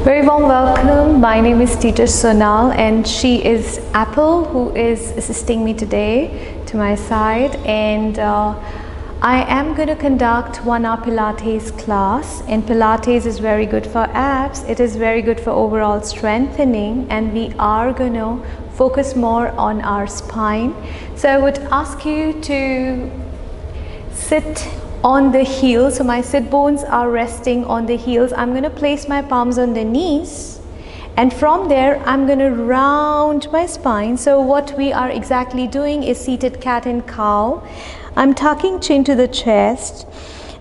Very warm welcome. My name is teacher Sonal and she is Apple, who is assisting me today to my side, and I am going to conduct 1 hour Pilates class. And Pilates is very good for abs, it is very good for overall strengthening, and we are going to focus more on our spine. So I would ask you to sit on the heels. So my sit bones are resting on the heels. I'm going to place my palms on the knees, and from there I'm going to round my spine. So what we are exactly doing is seated cat and cow. I'm tucking chin to the chest,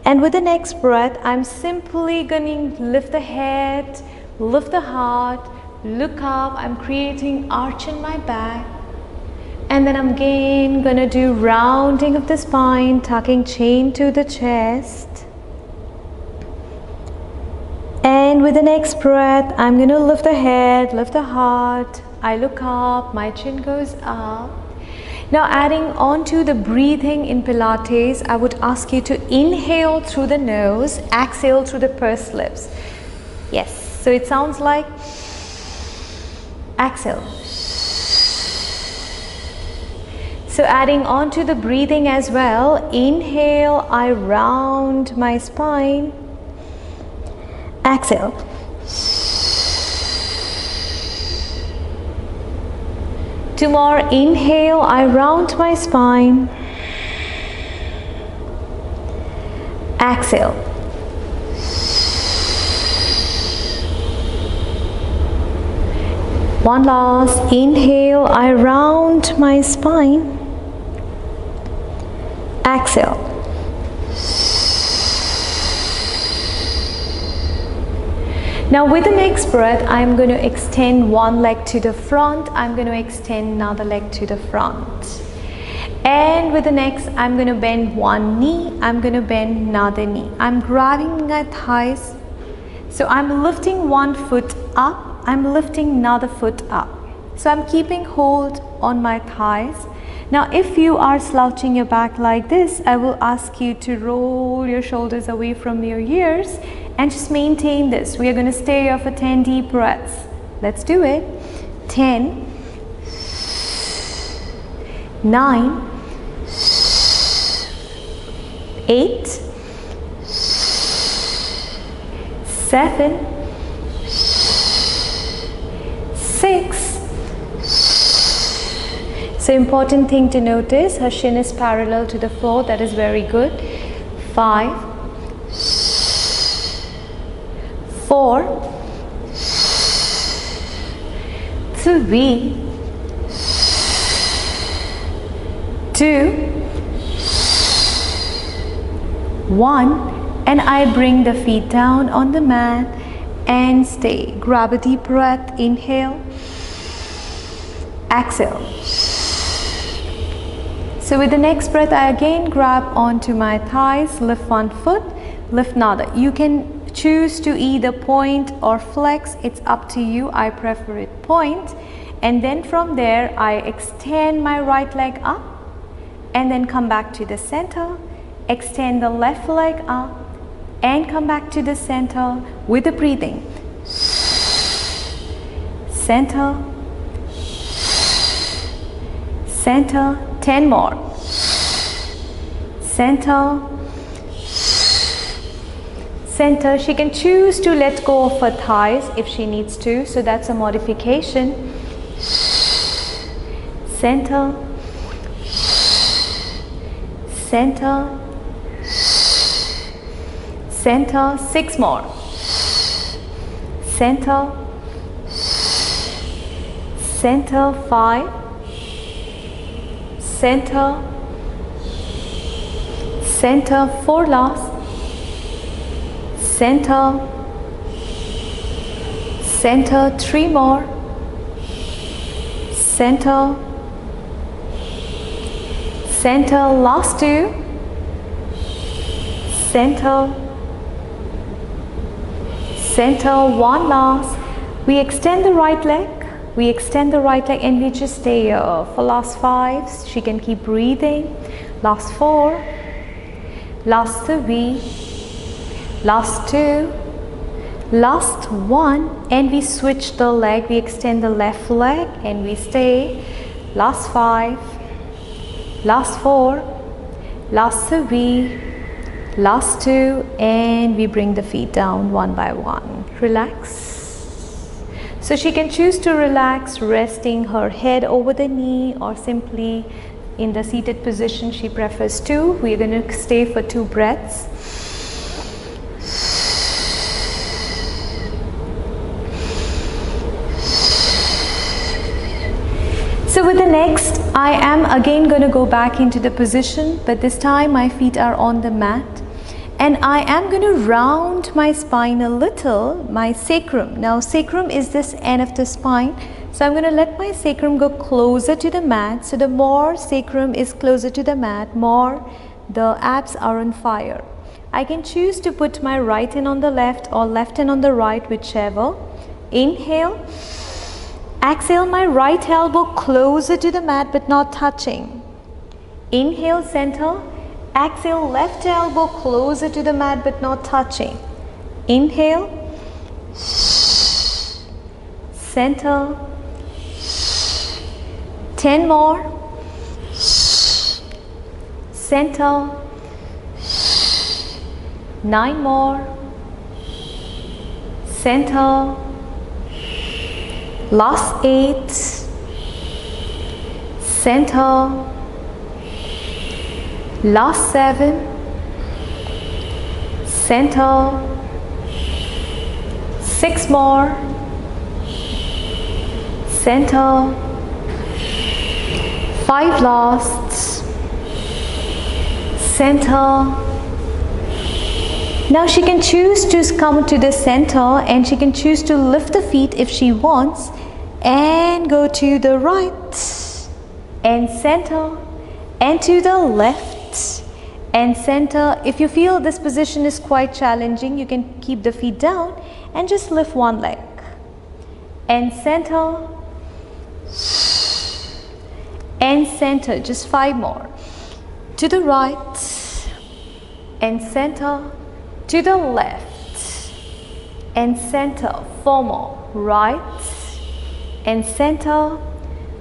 and with the next breath I'm simply going to lift the head, lift the heart, look up. I'm creating arch in my back. And then I'm again going to do rounding of the spine, tucking chin to the chest. And with the next breath, I'm going to lift the head, lift the heart. I look up, my chin goes up. Now adding on to the breathing in Pilates, I would ask you to inhale through the nose, exhale through the pursed lips. Yes, so it sounds like exhale. So adding on to the breathing as well, inhale, I round my spine, exhale. Two more, inhale, I round my spine, exhale. One last, inhale, I round my spine, exhale. Now with the next breath, I'm going to extend one leg to the front. I'm going to extend another leg to the front. And with the next, I'm going to bend one knee. I'm going to bend another knee. I'm grabbing my thighs. So I'm lifting one foot up. I'm lifting another foot up. So I'm keeping hold on my thighs. Now if you are slouching your back like this, I will ask you to roll your shoulders away from your ears and just maintain this. We are going to stay here for 10 deep breaths. Let's do it. 10, 9, 8, 7, 6. So important thing to notice, her shin is parallel to the floor. That is very good. 5, 4, 3, 2, 1, and I bring the feet down on the mat and stay. Grab a deep breath, inhale, exhale. So with the next breath, I again grab onto my thighs, lift one foot, lift another. You can choose to either point or flex, it's up to you. I prefer it point. And then from there, I extend my right leg up and then come back to the center. Extend the left leg up and come back to the center with the breathing. Center, center, 10 more. Center, center. She can choose to let go of her thighs if she needs to, so that's a modification. Center, center, center. 6 more. Center, center. 5, center, center. 4 last. Center, center. 3 more. Center, center. Last 2. Center, center. 1 last. We extend the right leg. We extend the right leg and we just stay here for last 5. She can keep breathing. Last 4. Last 3. Last 2. last one, and we switch the leg, we extend the left leg and we stay. Last 5, last 4, last 3, last 2, and we bring the feet down one by one. Relax. So she can choose to relax, resting her head over the knee, or simply in the seated position she prefers to. We're going to stay for 2 breaths. So with the next, I am again going to go back into the position, but this time my feet are on the mat. And I am going to round my spine a little, my sacrum. Now sacrum is this end of the spine. So I'm going to let my sacrum go closer to the mat. So the more sacrum is closer to the mat, more the abs are on fire. I can choose to put my right hand on the left or left hand on the right, whichever. Inhale. Exhale, my right elbow closer to the mat but not touching. Inhale, center. Exhale, left elbow closer to the mat but not touching. Inhale, center. 10 more. Center. 9 more. Center. Last 8. Center. Last 7, center, 6 more, center, 5 last, center. Now she can choose to come to the center, and she can choose to lift the feet if she wants and go to the right and center and to the left and center. If you feel this position is quite challenging, you can keep the feet down and just lift one leg and center and center. Just 5 more. To the right and center, to the left and center. 4 more. Right and center,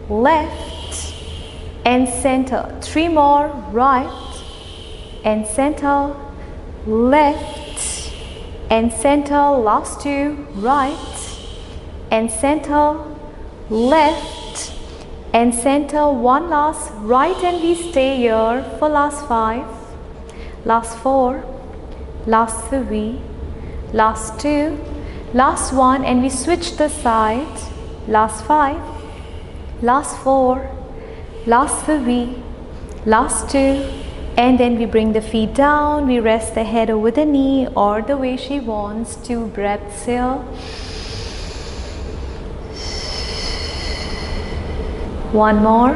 left and center. 3 more. Right and center, left and center. Last 2. Right and center, left and center. 1 last. Right, and we stay here for last 5, last 4, last 3, last 2, last 1, and we switch the side. Last 5, last 4, last 3, last 2, and then we bring the feet down. We rest the head over the knee or the way she wants. 2 breaths here. 1 more.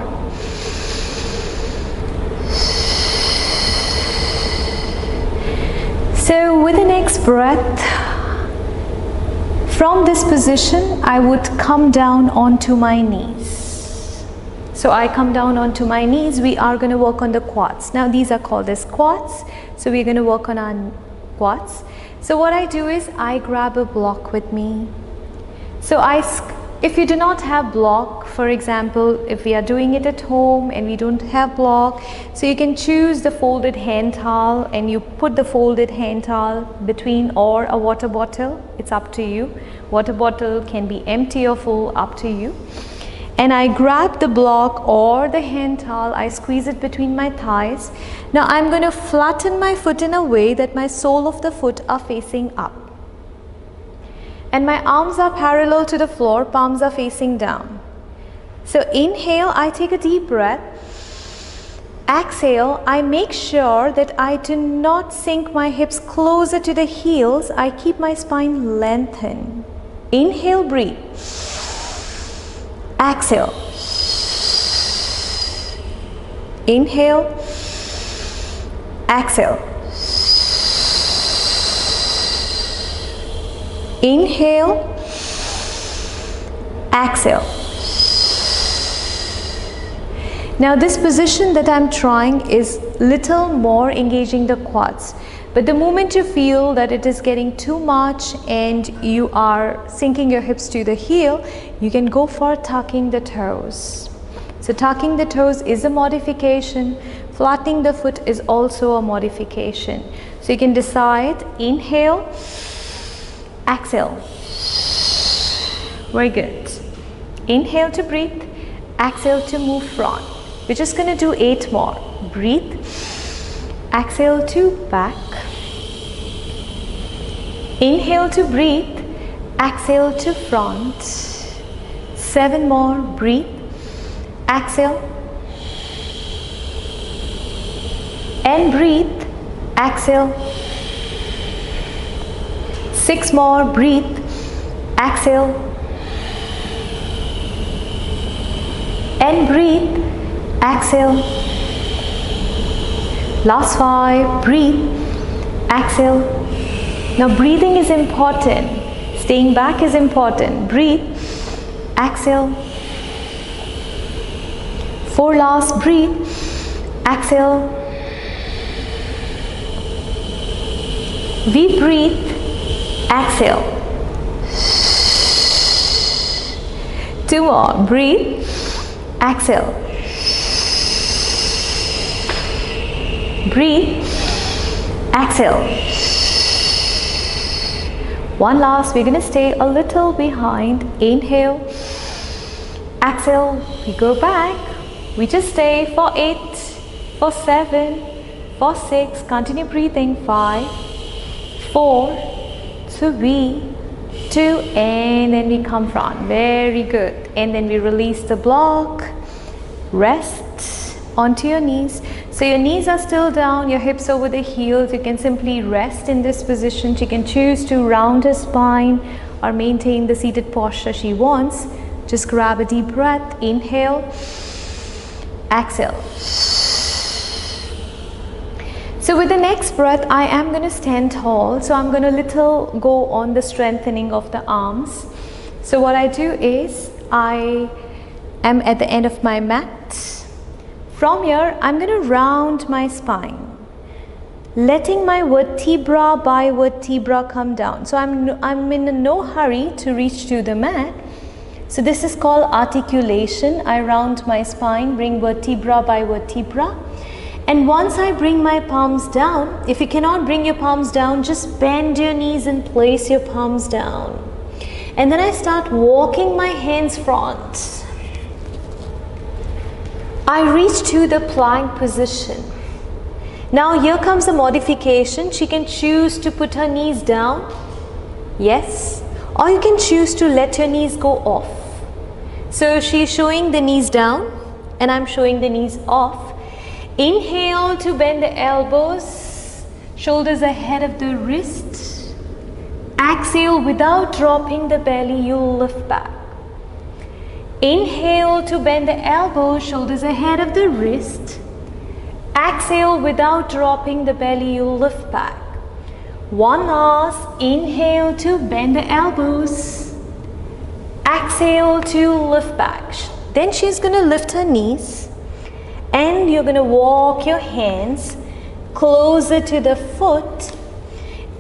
So with the next breath, from this position, I would come down onto my knees. So I come down onto my knees. We are going to work on the quads. Now these are called as quads. So we're going to work on our quads. So what I do is I grab a block with me. So if you do not have block, for example, if we are doing it at home and we don't have block, so you can choose the folded hand towel and you put the folded hand towel between, or a water bottle. It's up to you. Water bottle can be empty or full, up to you. And I grab the block or the hand towel, I squeeze it between my thighs. Now I'm going to flatten my foot in a way that my sole of the foot are facing up. And my arms are parallel to the floor, palms are facing down. So inhale, I take a deep breath. Exhale, I make sure that I do not sink my hips closer to the heels. I keep my spine lengthened. Inhale, breathe. Exhale. Inhale. Exhale. Inhale. Exhale. Now this position that I'm trying is little more engaging the quads. But the moment you feel that it is getting too much and you are sinking your hips to the heel, you can go for tucking the toes. So tucking the toes is a modification. Flattening the foot is also a modification. So you can decide, inhale, exhale. Very good. Inhale to breathe, exhale to move front. We're just going to do 8 more. Breathe, exhale to back. Inhale to breathe, exhale to front. 7 more. Breathe, exhale, and breathe, exhale. 6 more. Breathe, exhale, and breathe, exhale. Last 5. Breathe, exhale. Now breathing is important. Staying back is important. Breathe, exhale. 4 last. Breathe, exhale. We breathe, exhale. 2 more. Breathe, exhale. Breathe, exhale. 1 last. We're going to stay a little behind. Inhale, exhale. We go back. We just stay for 8, for 7, for 6. Continue breathing. 5, 4, 3, 2, and then we come front. Very good. And then we release the block. Rest onto your knees. So your knees are still down, your hips over the heels. You can simply rest in this position. She can choose to round her spine or maintain the seated posture she wants. Just grab a deep breath. Inhale, exhale. So with the next breath, I am going to stand tall. So I'm going to go on the strengthening of the arms. So what I do is, I am at the end of my mat. From here, I'm going to round my spine, letting my vertebra by vertebra come down. So I'm in no hurry to reach to the mat. So this is called articulation. I round my spine, bring vertebra by vertebra. And once I bring my palms down, if you cannot bring your palms down, just bend your knees and place your palms down. And then I start walking my hands front. I reach to the plank position. Now here comes the modification. She can choose to put her knees down. Yes. Or you can choose to let your knees go off. So she's showing the knees down and I'm showing the knees off. Inhale to bend the elbows, shoulders ahead of the wrist. Exhale, without dropping the belly, you'll lift back. Inhale to bend the elbows, shoulders ahead of the wrist. Exhale, without dropping the belly, you'll lift back. 1 last. Inhale to bend the elbows. Exhale to lift back. Then she's going to lift her knees. And you're going to walk your hands closer to the foot.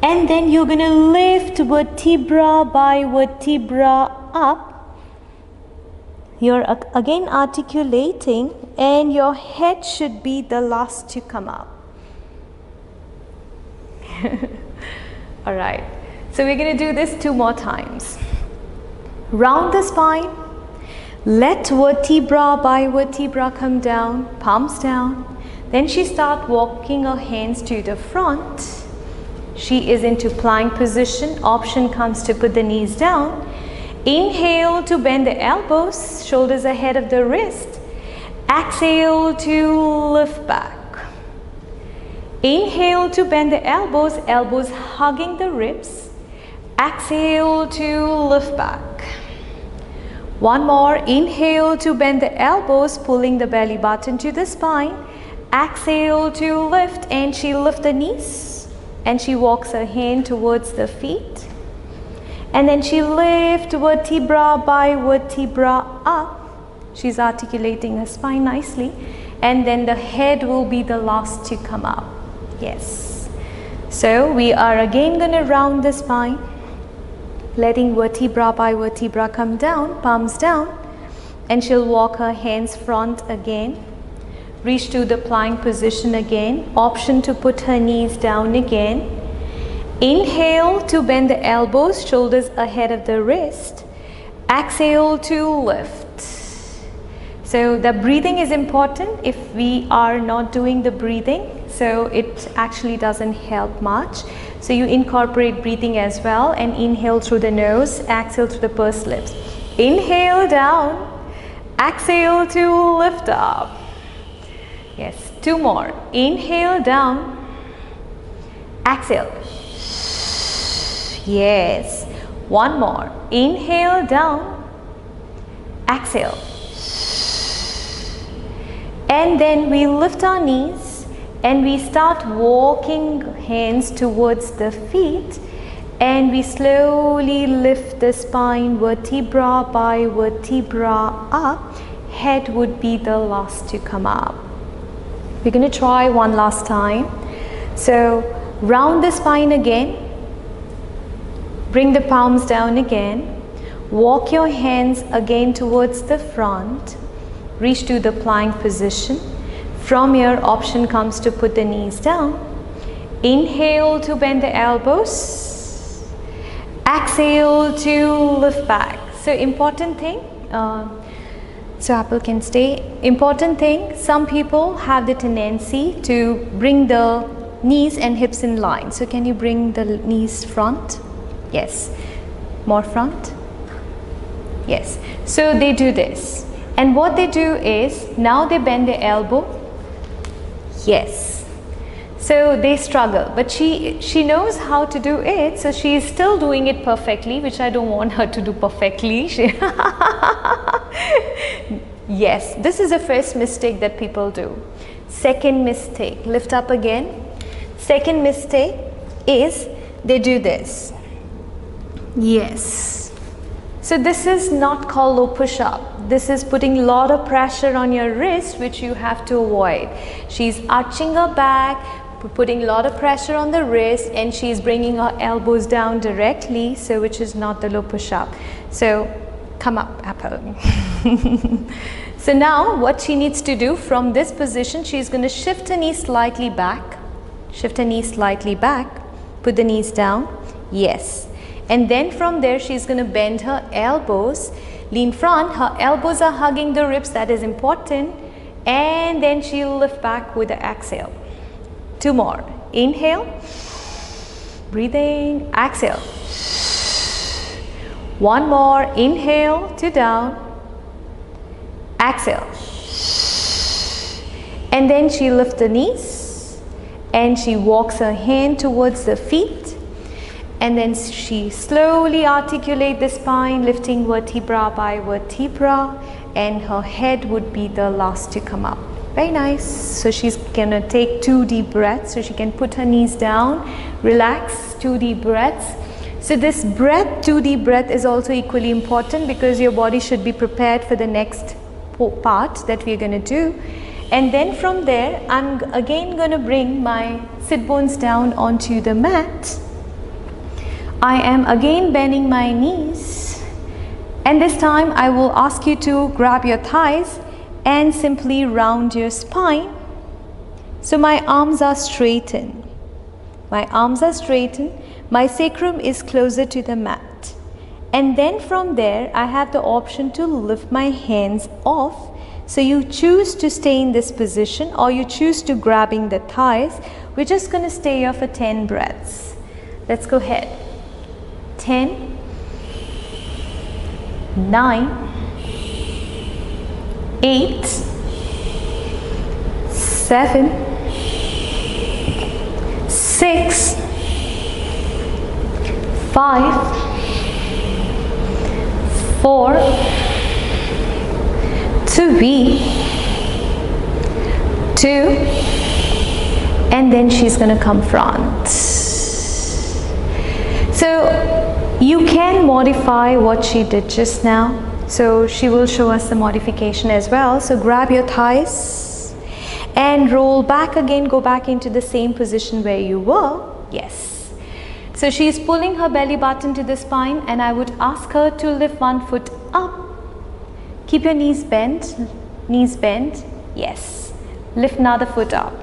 And then you're going to lift vertebra by vertebra up. You're again articulating and your head should be the last to come up. Alright, so we're going to do this 2 more times. Round the spine. Let vertebra by vertebra come down, palms down. Then she starts walking her hands to the front. She is into plank position. Option comes to put the knees down. Inhale to bend the elbows, shoulders ahead of the wrist. Exhale to lift back. Inhale to bend the elbows, elbows hugging the ribs. Exhale to lift back. 1 more. Inhale to bend the elbows, pulling the belly button to the spine. Exhale to lift, and she lifts the knees and she walks her hand towards the feet. And then she lifts vertebra by vertebra up. She's articulating her spine nicely. And then the head will be the last to come up. Yes. So we are again going to round the spine, letting vertebra by vertebra come down, palms down, and she'll walk her hands front again. Reach to the plank position again. Option to put her knees down again. Inhale to bend the elbows, shoulders ahead of the wrist. Exhale to lift. So the breathing is important. If we are not doing the breathing, so it actually doesn't help much. So you incorporate breathing as well, and inhale through the nose, exhale through the pursed lips. Inhale down, exhale to lift up. Yes, 2 more. Inhale down, exhale. Yes, 1 more. Inhale down, exhale. And then we lift our knees and we start walking hands towards the feet, and we slowly lift the spine vertebra by vertebra up. Head would be the last to come up. We're going to try one last time. So round the spine again. Bring the palms down again. Walk your hands again towards the front. Reach to the plank position. From here, option comes to put the knees down. Inhale to bend the elbows. Exhale to lift back. So important thing. So Apple can stay. Important thing, some people have the tendency to bring the knees and hips in line. So can you bring the knees front? Yes. More front? Yes. So they do this. And what they do is, now they bend the elbow. Yes. So they struggle, but she knows how to do it, so she is still doing it perfectly, which I don't want her to do perfectly. Yes, this is the first mistake that people do. Second mistake, lift up again. Second mistake is they do this. Yes. So this is not called low push-up. This is putting a lot of pressure on your wrist, which you have to avoid. She's arching her back, putting a lot of pressure on the wrist, and she's bringing her elbows down directly, so which is not the low push-up. So come up, Apple. So now what she needs to do from this position, she's going to shift her knees slightly back. Shift her knees slightly back. Put the knees down. Yes. And then from there, she's going to bend her elbows. Lean front. Her elbows are hugging the ribs. That is important. And then she'll lift back with the exhale. 2 more. Inhale. Breathing. Exhale. 1 more. Inhale to down. Exhale. And then she lifts the knees and she walks her hand towards the feet, and then she slowly articulates the spine, lifting vertebra by vertebra, and her head would be the last to come up. Very nice. So she's gonna take 2 deep breaths, so she can put her knees down, relax, 2 deep breaths. So this breath, 2 deep breath, is also equally important because your body should be prepared for the next part that we're going to do. And then from there, I'm again going to bring my sit bones down onto the mat. I am again bending my knees, and this time I will ask you to grab your thighs and simply round your spine. So my arms are straightened. My arms are straightened. My sacrum is closer to the mat. And then from there, I have the option to lift my hands off. So you choose to stay in this position, or you choose to grabbing the thighs. We're just going to stay here for 10 breaths. Let's go ahead. 10, 9, 8, 7, 6, 5, 4, 3, 2, and then she's going to come front. So you can modify what she did just now. So she will show us the modification as well. So grab your thighs and roll back again, go back into the same position where you were. Yes. So she is pulling her belly button to the spine, and I would ask her to lift one foot up. Keep your knees bent. Knees bent. Yes. Lift another foot up.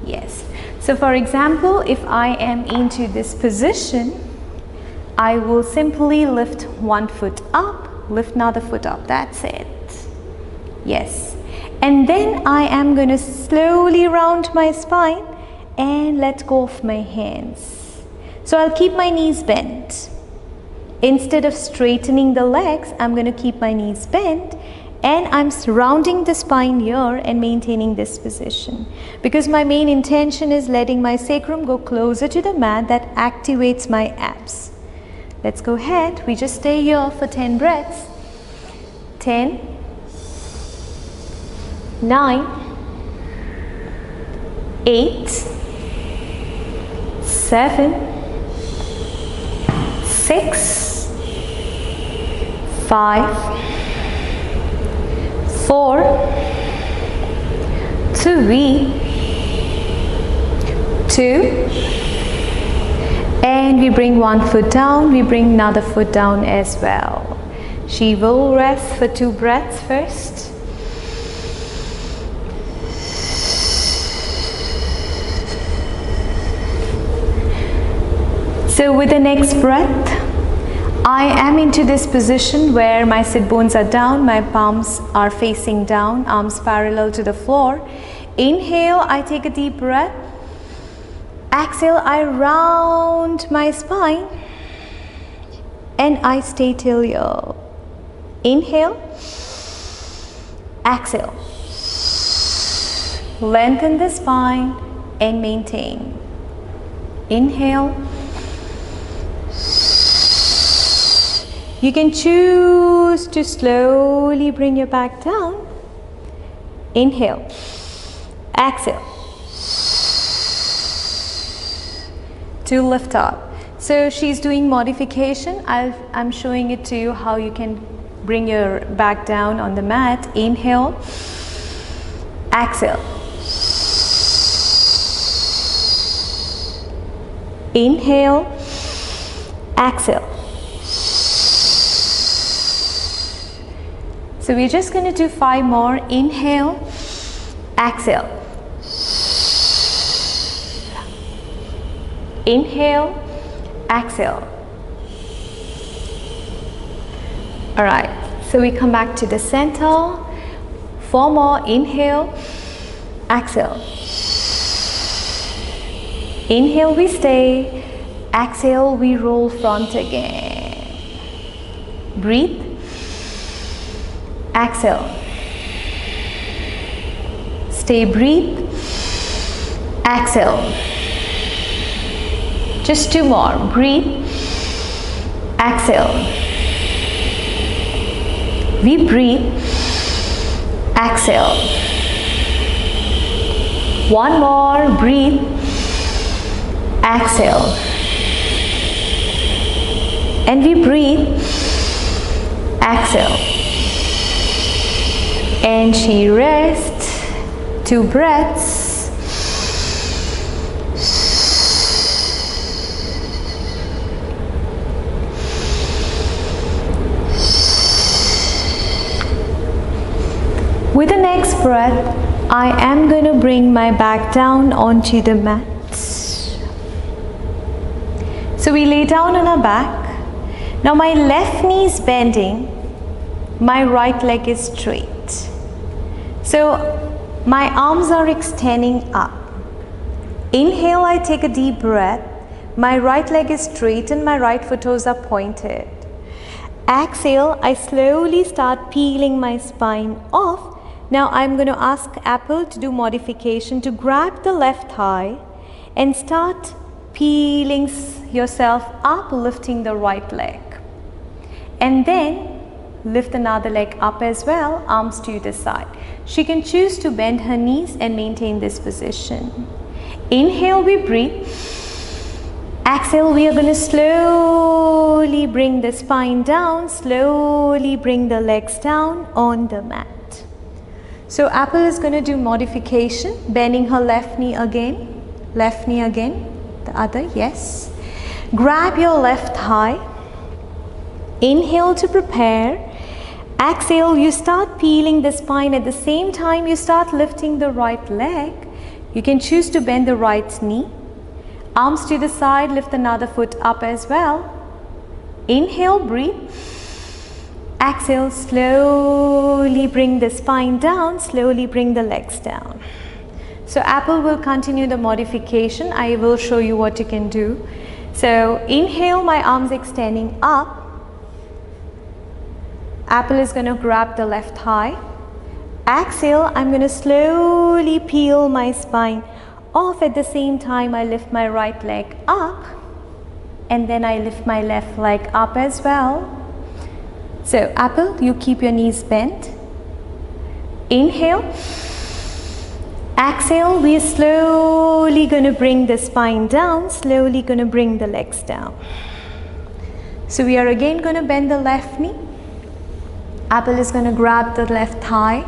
Yes. So for example, if I am into this position, I will simply lift one foot up, lift another foot up. That's it. Yes. And then I am going to slowly round my spine and let go of my hands. So I'll keep my knees bent. Instead of straightening the legs, I'm going to keep my knees bent, and I'm rounding the spine here and maintaining this position, because my main intention is letting my sacrum go closer to the mat. That activates my abs. Let's go ahead. We just stay here for 10 breaths. 10, 9, 8, 7, 6, 5, 4, 3, 2, and we bring one foot down, we bring another foot down as well. She will rest for 2 breaths first. So with the next breath, I am into this position where my sit bones are down, my palms are facing down, arms parallel to the floor. Inhale, I take a deep breath. Exhale, I round my spine and I stay till here. Inhale, exhale. Lengthen the spine and maintain. Inhale. You can choose to slowly bring your back down. Inhale, exhale, to lift up. So she's doing modification. I'm showing it to you how you can bring your back down on the mat. Inhale, exhale. Inhale, exhale. So we're just going to do 5 more. Inhale, exhale. Inhale, exhale. All right, so we come back to the center. 4 more. Inhale, exhale. Inhale, we stay. Exhale, we roll front again. Breathe. Exhale. Stay, breathe. Exhale. Just 2 more. Breathe. Exhale. We breathe. Exhale. 1 more. Breathe. Exhale. And we breathe. Exhale. And she rests. 2 breaths. With the next breath, I am going to bring my back down onto the mat. So we lay down on our back. Now my left knee is bending, my right leg is straight. So my arms are extending up. Inhale, I take a deep breath. My right leg is straight and my right foot toes are pointed. Exhale, I slowly start peeling my spine off. Now I'm going to ask Apple to do modification, to grab the left thigh and start peeling yourself up, lifting the right leg. And then lift another leg up as well, arms to the side. She can choose to bend her knees and maintain this position. Inhale, we breathe. Exhale, we are going to slowly bring the spine down, slowly bring the legs down on the mat. So Apple is going to do modification, bending her left knee again, The other, yes. Grab your left thigh. Inhale to prepare. Exhale, you start peeling the spine. At the same time, you start lifting the right leg. You can choose to bend the right knee. Arms to the side, lift another foot up as well. Inhale, breathe. Exhale, slowly bring the spine down, slowly bring the legs down. So Apple will continue the modification. I will show you what you can do. So inhale, my arms extending up. Apple is going to grab the left thigh. Exhale, I'm going to slowly peel my spine off. At the same time, I lift my right leg up and then I lift my left leg up as well. So Apple, you keep your knees bent. Inhale. Exhale, we're slowly going to bring the spine down, slowly going to bring the legs down. So we are again going to bend the left knee. Apple is going to grab the left thigh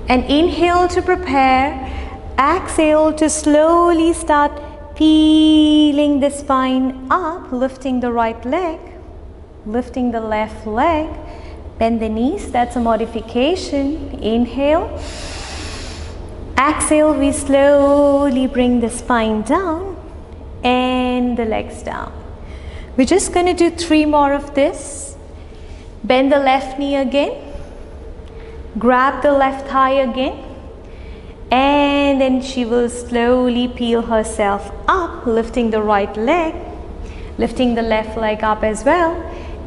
and inhale to prepare. Exhale to slowly start peeling the spine up, lifting the right leg, lifting the left leg, bend the knees. That's a modification. Inhale. Exhale, we slowly bring the spine down and the legs down. We're just going to do 3 more of this. Bend the left knee again. Grab the left thigh again. And then she will slowly peel herself up, lifting the right leg, lifting the left leg up as well.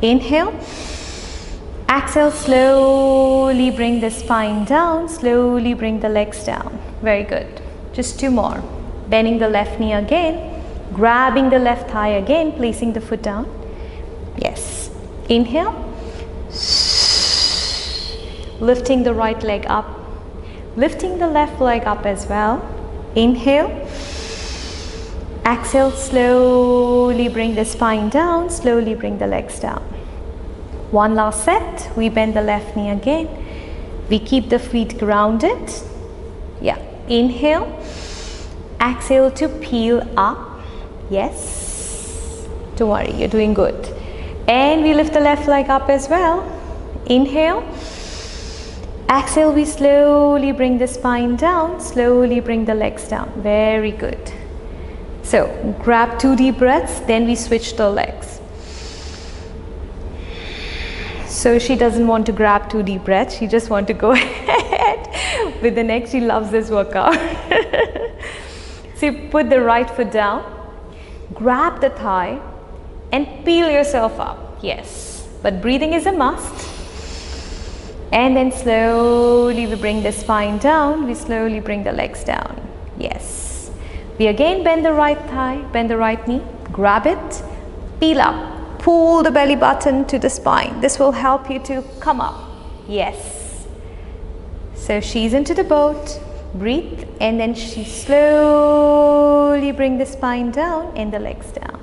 Inhale. Exhale, slowly bring the spine down, slowly bring the legs down. Very good. Just 2 more. Bending the left knee again, grabbing the left thigh again, placing the foot down. Yes. Inhale. Lifting the right leg up, lifting the left leg up as well. Inhale. Exhale, slowly bring the spine down, slowly bring the legs down. 1 last set. We bend the left knee again. We keep the feet grounded. Yeah. Inhale. Exhale to peel up. Yes. Don't worry, you're doing good. And we lift the left leg up as well. Inhale. Exhale, we slowly bring the spine down, slowly bring the legs down. Very good. So grab 2 deep breaths, then we switch the legs. So she doesn't want to grab 2 deep breaths, she just wants to go ahead with the next. She loves this workout. So you put the right foot down, grab the thigh and peel yourself up. Yes, but breathing is a must. And then slowly we bring the spine down, we slowly bring the legs down. Yes. We again bend the right thigh, bend the right knee, grab it, peel up. Pull the belly button to the spine. This will help you to come up. Yes. So she's into the boat. Breathe. And then she slowly bring the spine down and the legs down.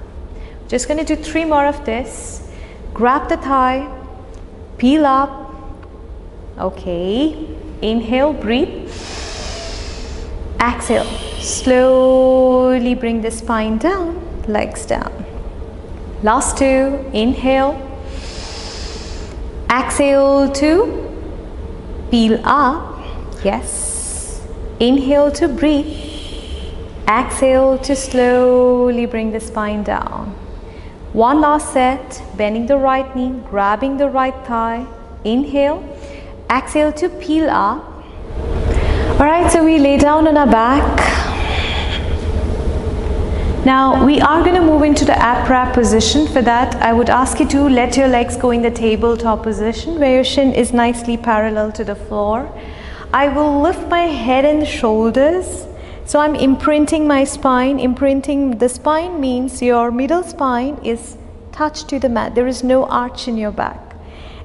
Just going to do 3 more of this. Grab the thigh. Peel up. Okay. Inhale. Breathe. Exhale. Slowly bring the spine down. Legs down. Last 2, inhale, exhale to peel up, yes, inhale to breathe, exhale to slowly bring the spine down. 1 last set, bending the right knee, grabbing the right thigh, inhale, exhale to peel up. Alright, so we lay down on our back. Now we are going to move into the ab wrap position. For that, I would ask you to let your legs go in the tabletop position where your shin is nicely parallel to the floor. I will lift my head and shoulders. So I'm imprinting my spine. Imprinting the spine means your middle spine is touched to the mat. There is no arch in your back.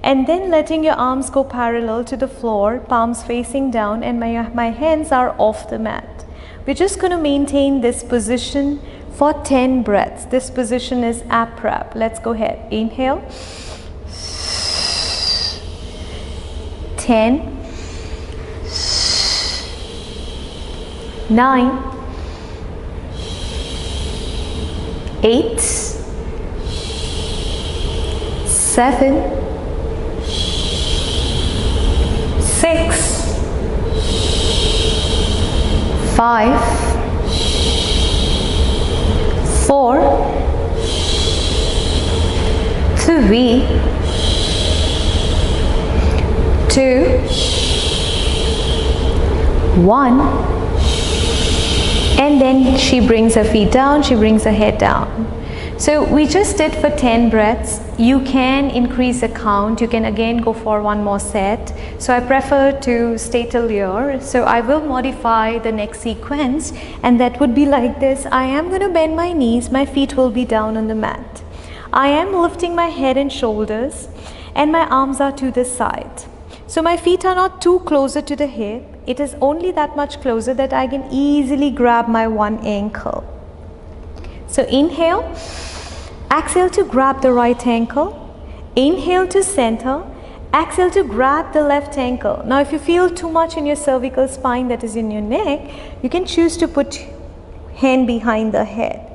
And then letting your arms go parallel to the floor, palms facing down, and my hands are off the mat. We're just going to maintain this position for 10 breaths. This position is ab wrap. Let's go ahead. Inhale. 10, 9, 8, 7, 6, 5, 4, 3, 2, 1, and then she brings her feet down, she brings her head down. So we just did for 10 breaths. You can increase the count, you can again go for one more set. So I prefer to stay till here. So I will modify the next sequence, and that would be like this. I am going to bend my knees, my feet will be down on the mat. I am lifting my head and shoulders, and my arms are to the side. So my feet are not too closer to the hip. It is only that much closer that I can easily grab my one ankle. So inhale, exhale to grab the right ankle, inhale to center, exhale to grab the left ankle. Now if you feel too much in your cervical spine, that is in your neck, you can choose to put hand behind the head.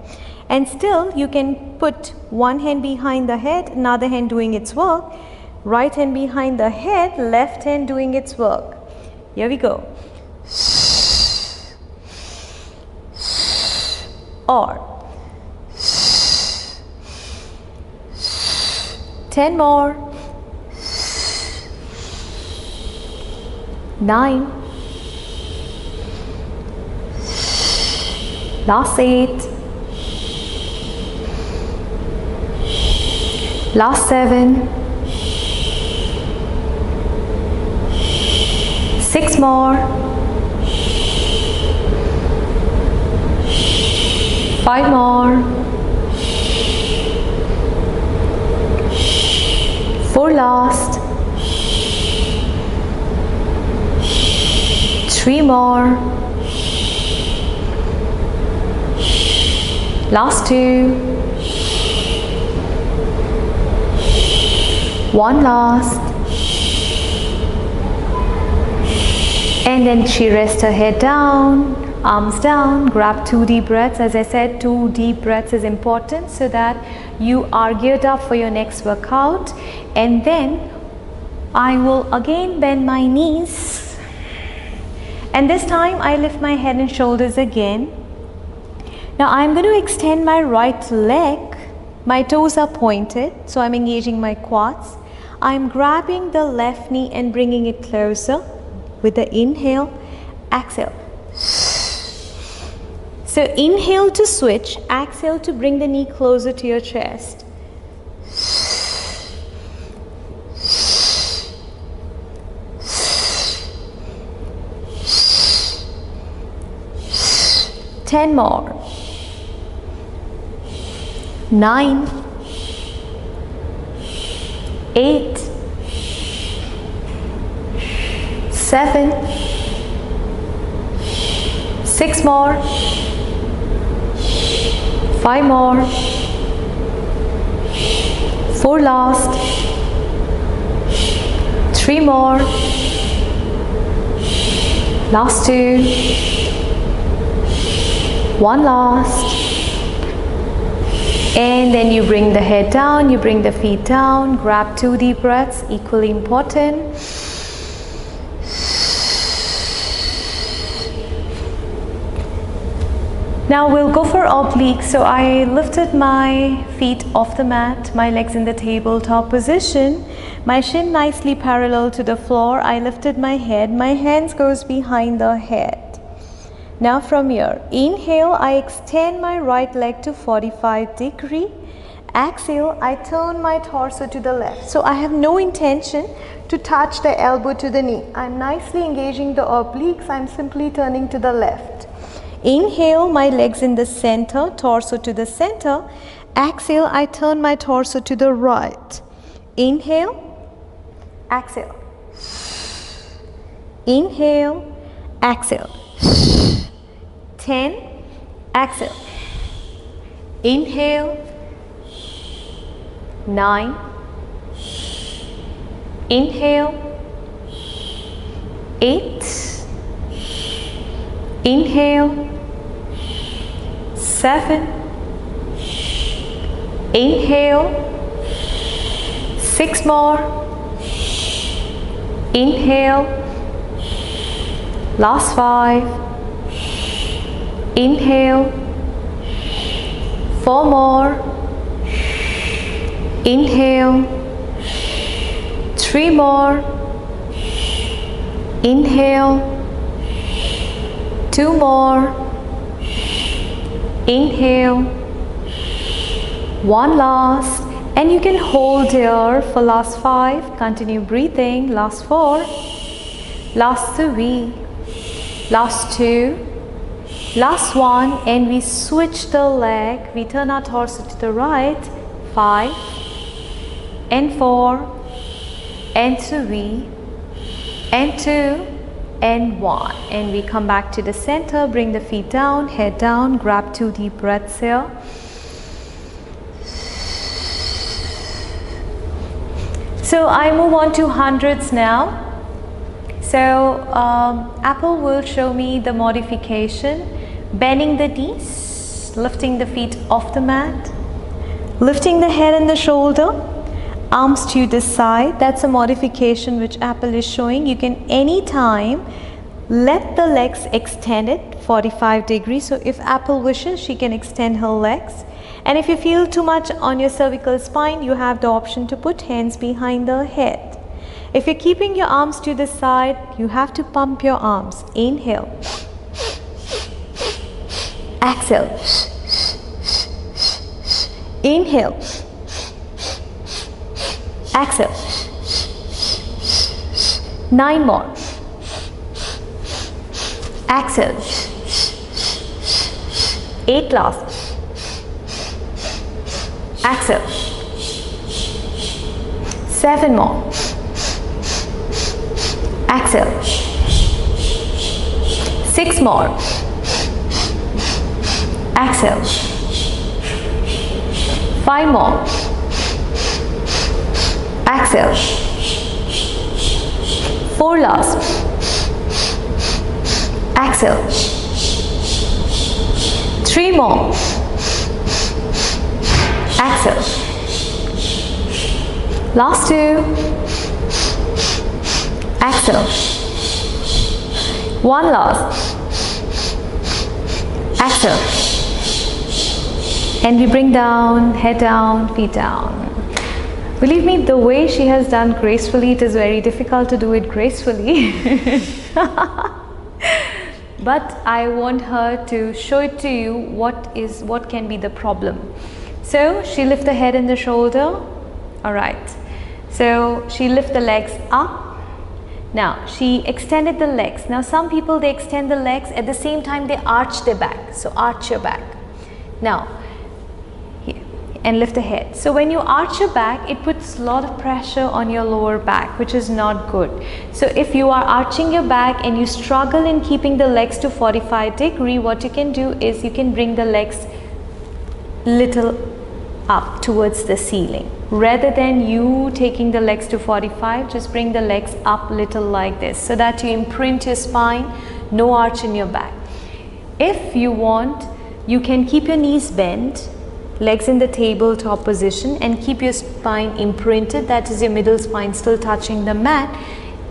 And still you can put one hand behind the head, another hand doing its work, right hand behind the head, left hand doing its work. Here we go. Or 10 more. 9. Last 8. Last 7. 6 more. 5 more. 4 last. 3 more. Last 2. 1 last. And then she rests her head down, arms down, grab 2 deep breaths. As I said, 2 deep breaths is important so that you are geared up for your next workout. And then I will again bend my knees, and this time I lift my head and shoulders again. Now I'm going to extend my right leg. My toes are pointed, so I'm engaging my quads. I'm grabbing the left knee and bringing it closer with the inhale, exhale. So inhale to switch, exhale to bring the knee closer to your chest. 10 more. 9, 8, 7, 6 more, 5 more, 4 last, 3 more, last 2, 1 last. And then you bring the head down, you bring the feet down, grab 2 deep breaths, equally important. Now we'll go for obliques. So I lifted my feet off the mat, my legs in the tabletop position, my shin nicely parallel to the floor. I lifted my head, my hands goes behind the head. Now from here, inhale, I extend my right leg to 45 degree. Exhale, I turn my torso to the left. So I have no intention to touch the elbow to the knee. I'm nicely engaging the obliques. I'm simply turning to the left. Inhale, my legs in the center, torso to the center. Exhale, I turn my torso to the right. Inhale, exhale. Inhale, exhale. 10, exhale. Inhale, 9, inhale, 8, inhale, 7, Inhale. 6 more. Inhale. Last 5. Inhale. 4 more. Inhale. 3 more. Inhale. 2 more. Inhale. 1 last, and you can hold here for last 5. Continue breathing. Last 4. Last 3. Last 2. Last 1, and we switch the leg. We turn our torso to the right. 5 and 4 and 3 and 2 and 1, and we come back to the center. Bring the feet down, head down, grab 2 deep breaths here. So I move on to hundreds now. So Apple will show me the modification: bending the knees, lifting the feet off the mat, lifting the head and the shoulder, arms to the side. That's a modification which Apple is showing. You can anytime let the legs extend it 45 degrees. So if Apple wishes, she can extend her legs. And if you feel too much on your cervical spine, you have the option to put hands behind the head. If you're keeping your arms to the side, you have to pump your arms. Inhale. Exhale. Inhale. Exhale. 9 more. Exhale. 8 last. Exhale. 7 more. Exhale. 6 more. Exhale. 5 more. Exhale. 4 last. Exhale. 3 more. Exhale. Last 2. Exhale. 1 last. Exhale. And we bring down, head down, feet down. Believe me, the way she has done gracefully, it is very difficult to do it gracefully. But I want her to show it to you what can be the problem. So she lift the head and the shoulder. All right. So she lift the legs up. Now she extended the legs. Now some people, they extend the legs at the same time they arch their back. So arch your back. Now here, and lift the head. So when you arch your back, it puts a lot of pressure on your lower back, which is not good. So if you are arching your back and you struggle in keeping the legs to 45 degrees, what you can do is you can bring the legs little up towards the ceiling. Rather than you taking the legs to 45, just bring the legs up little like this, so that you imprint your spine, no arch in your back. If you want, you can keep your knees bent, legs in the tabletop position, and keep your spine imprinted, that is your middle spine still touching the mat.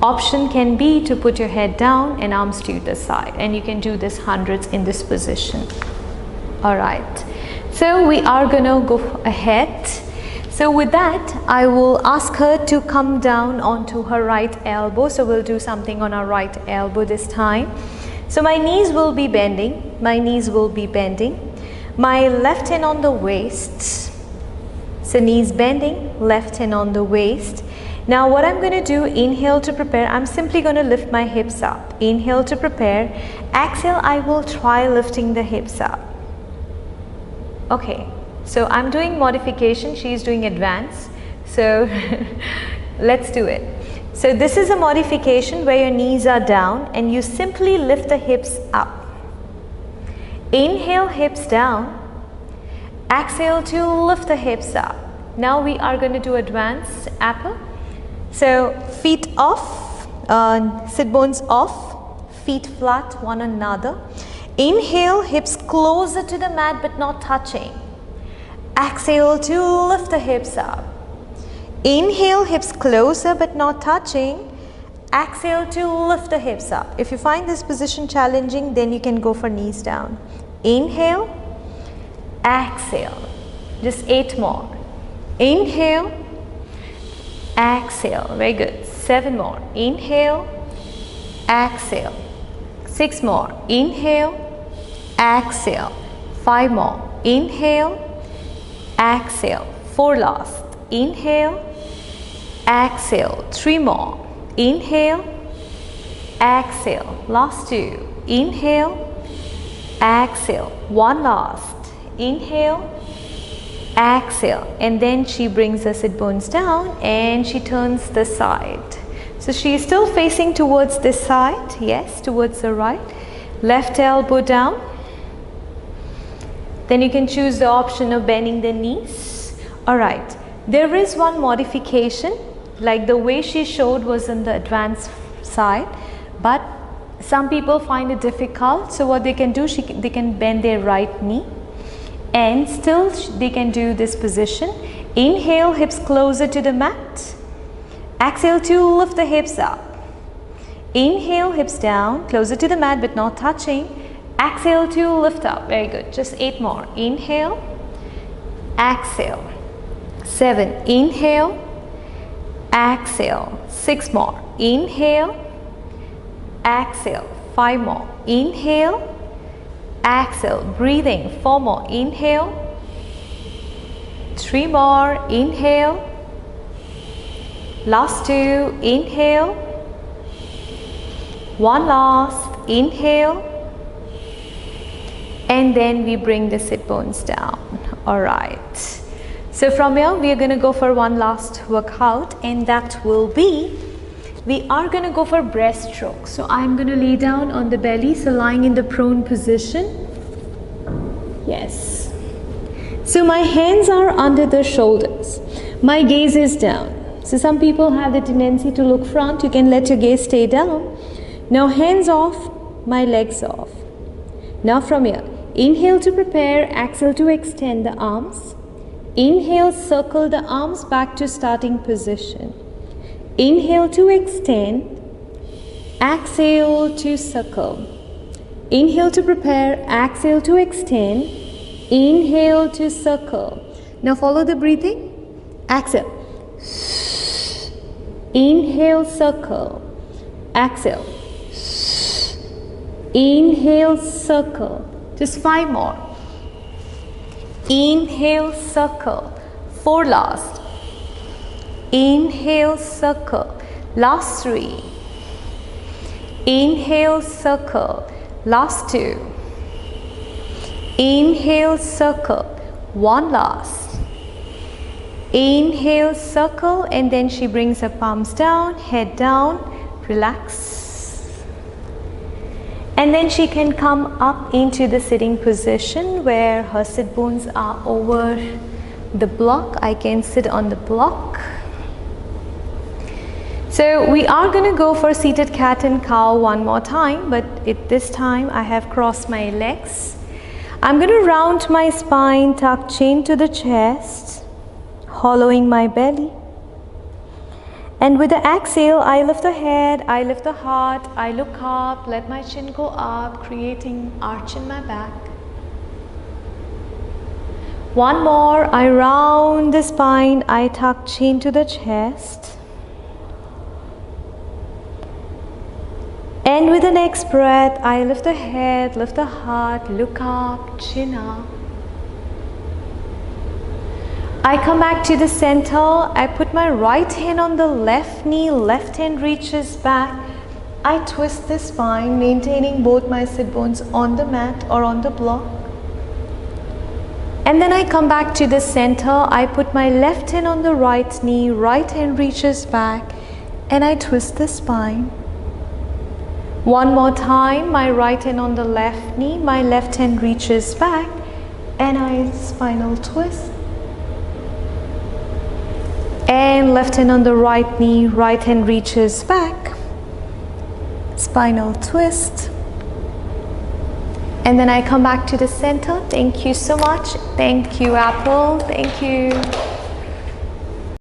Option can be to put your head down and arms to the side, and you can do this hundreds in this position. All right, so we are gonna go ahead. So with that, I will ask her to come down onto her right elbow. So we'll do something on our right elbow this time. So my knees will be bending. My knees will be bending. My left hand on the waist. So knees bending, left hand on the waist. Now what I'm going to do, inhale to prepare. I'm simply going to lift my hips up. Inhale to prepare. Exhale, I will try lifting the hips up. Okay. So I'm doing modification, she is doing advanced. So let's do it. So this is a modification where your knees are down and you simply lift the hips up. Inhale, hips down. Exhale to lift the hips up. Now we are going to do advanced apple. So feet off, sit bones off, feet flat one another. Inhale, hips closer to the mat but not touching. Exhale to lift the hips up. Inhale, hips closer but not touching. Exhale to lift the hips up. If you find this position challenging, then you can go for knees down. Inhale, exhale. Just 8 more. Inhale, exhale. Very good. 7 more. Inhale, exhale. 6 more. Inhale, exhale. 5 more. Inhale, exhale. 4 last. Inhale, exhale. 3 more. Inhale, exhale. Last 2. Inhale, exhale. 1 last. Inhale, exhale. And then she brings her sit bones down and she turns the side. So she is still facing towards this side. Yes, towards the right. Left elbow down. Then you can choose the option of bending the knees. Alright, there is one modification, like the way she showed was on the advanced side, but some people find it difficult. So what they can do, they can bend their right knee and still they can do this position. Inhale, hips closer to the mat. Exhale to lift the hips up. Inhale, hips down, closer to the mat but not touching. Exhale to lift up. Very good. Just 8 more. Inhale, exhale. 7. Inhale, exhale. 6 more. Inhale, exhale. 5 more. Inhale, exhale. Breathing. 4 more. Inhale. 3 more. Inhale. Last 2. Inhale. 1 last. Inhale. And then we bring the sit bones down. Alright. So from here we are going to go for one last workout, and that will be, we are going to go for breaststroke. So I'm going to lay down on the belly, so lying in the prone position. Yes. So my hands are under the shoulders. My gaze is down. So some people have the tendency to look front. You can let your gaze stay down. Now hands off, my legs off. Now from here, inhale to prepare, exhale to extend the arms. Inhale, circle the arms back to starting position. Inhale to extend, exhale to circle. Inhale to prepare, exhale to extend, inhale to circle. Now follow the breathing. Exhale. Inhale, circle. Exhale. Inhale, circle. Just 5 more. Inhale, circle. 4 last. Inhale, circle. Last 3. Inhale, circle. Last 2. Inhale, circle. 1 last. Inhale, circle, and then she brings her palms down, head down, relax. And then she can come up into the sitting position where her sit bones are over the block. I can sit on the block. So we are going to go for seated cat and cow one more time, but this time I have crossed my legs. I'm going to round my spine, tuck chin to the chest, hollowing my belly. And with the exhale, I lift the head, I lift the heart, I look up, let my chin go up, creating arch in my back. One more, I round the spine, I tuck chin to the chest. And with the next breath, I lift the head, lift the heart, look up, chin up. I come back to the center. I put my right hand on the left knee, left hand reaches back. I twist the spine, maintaining both my sit bones on the mat or on the block. And then I come back to the center. I put my left hand on the right knee, right hand reaches back, and I twist the spine. One more time, my right hand on the left knee, my left hand reaches back, and I spinal twist. And left hand on the right knee, right hand reaches back, spinal twist. and then I come back to the center. Thank you so much. Thank you, Apple. Thank you.